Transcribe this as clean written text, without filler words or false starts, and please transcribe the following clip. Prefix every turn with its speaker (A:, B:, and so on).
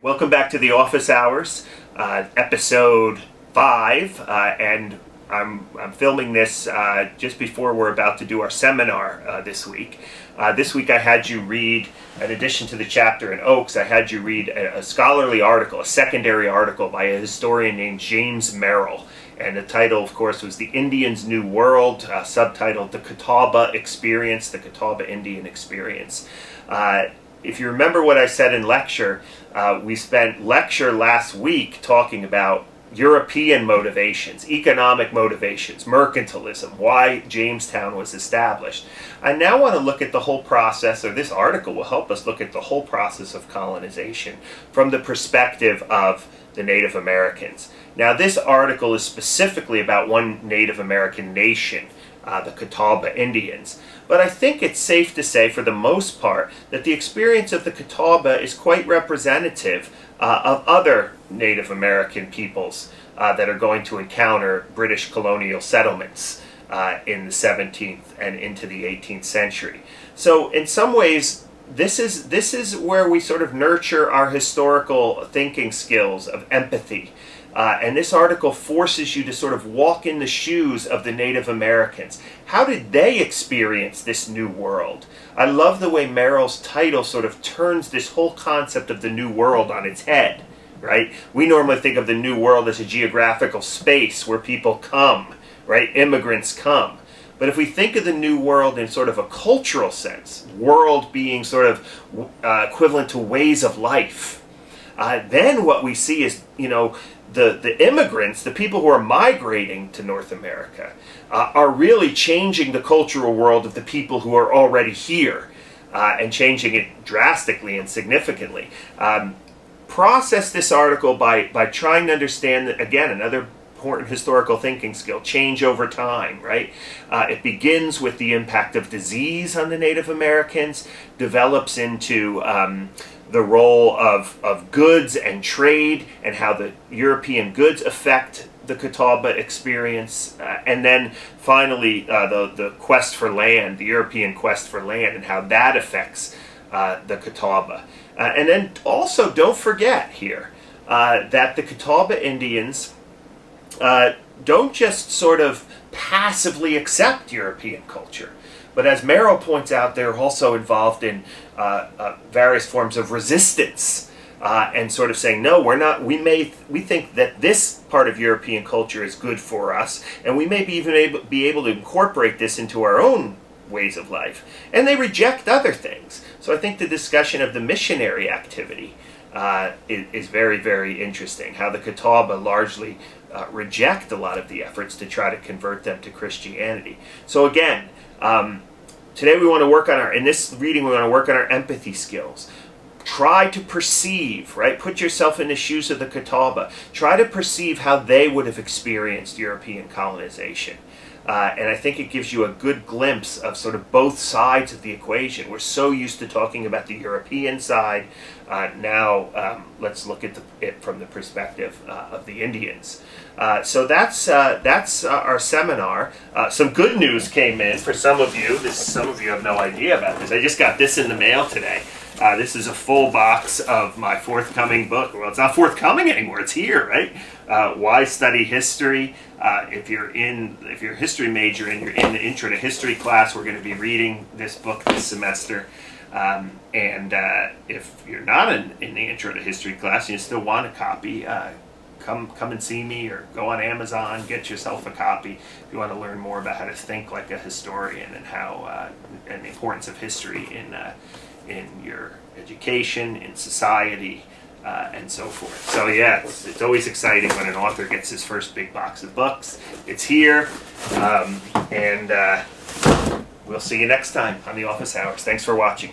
A: Welcome back to the Office Hours, episode 5, and I'm filming this just before we're about to do our seminar this week. This week I had you read, in addition to the chapter in Oakes, I had you read a scholarly article, a secondary article by a historian named James Merrill. And the title, of course, was The Indian's New World, subtitled The Catawba Experience, the Catawba Indian Experience. If you remember what I said in lecture, we spent lecture last week talking about European motivations, economic motivations, mercantilism, why Jamestown was established. I now want to look at the whole process, or this article will help us look at the whole process of colonization from the perspective of the Native Americans. Now, this article is specifically about one Native American nation, the Catawba Indians. But I think it's safe to say, for the most part, that the experience of the Catawba is quite representative of other Native American peoples that are going to encounter British colonial settlements in the 17th and into the 18th century. So in some ways, this is where we sort of nurture our historical thinking skills of empathy. And this article forces you to sort of walk in the shoes of the Native Americans. How did they experience this new world? I love the way Merrill's title sort of turns this whole concept of the new world on its head, right? We normally think of the new world as a geographical space where people come, right? Immigrants come. But if we think of the new world in sort of a cultural sense, world being sort of equivalent to ways of life, then what we see is, the immigrants, the people who are migrating to North America, are really changing the cultural world of the people who are already here, and changing it drastically and significantly. Process this article by trying to understand, again, another important historical thinking skill, change over time, right? It begins with the impact of disease on the Native Americans, develops into the role of goods and trade, and how the European goods affect the Catawba experience, and then finally the quest for land, the European quest for land, and how that affects the Catawba. And then also, don't forget here that the Catawba Indians don't just sort of passively accept European culture, but as Merrill points out, they're also involved in various forms of resistance, and sort of saying, no, we're not. We think that this part of European culture is good for us, and we may be even be able to incorporate this into our own ways of life. And they reject other things. So I think the discussion of the missionary activity is very, very interesting. How the Catawba largely reject a lot of the efforts to try to convert them to Christianity. So again, today we want to work on in this reading we want to work on our empathy skills. Try to perceive, right? Put yourself in the shoes of the Catawba. Try to perceive how they would have experienced European colonization. And I think it gives you a good glimpse of sort of both sides of the equation. We're so used to talking about the European side. Now let's look at it from the perspective of the Indians. So that's our seminar. Some good news came in for some of you. Some of you have no idea about this. I just got this in the mail today. This is a full box of my forthcoming book. Well, it's not forthcoming anymore. It's here, right? Why Study History? If you're a history major and you're in the Intro to History class, we're going to be reading this book this semester. And if you're not in the Intro to History class and you still want a copy, come and see me, or go on Amazon, get yourself a copy if you want to learn more about how to think like a historian, and how and the importance of history in your education, in society, and so forth. So yeah, it's always exciting when an author gets his first big box of books. It's here, and we'll see you next time on the Office Hours. Thanks for watching.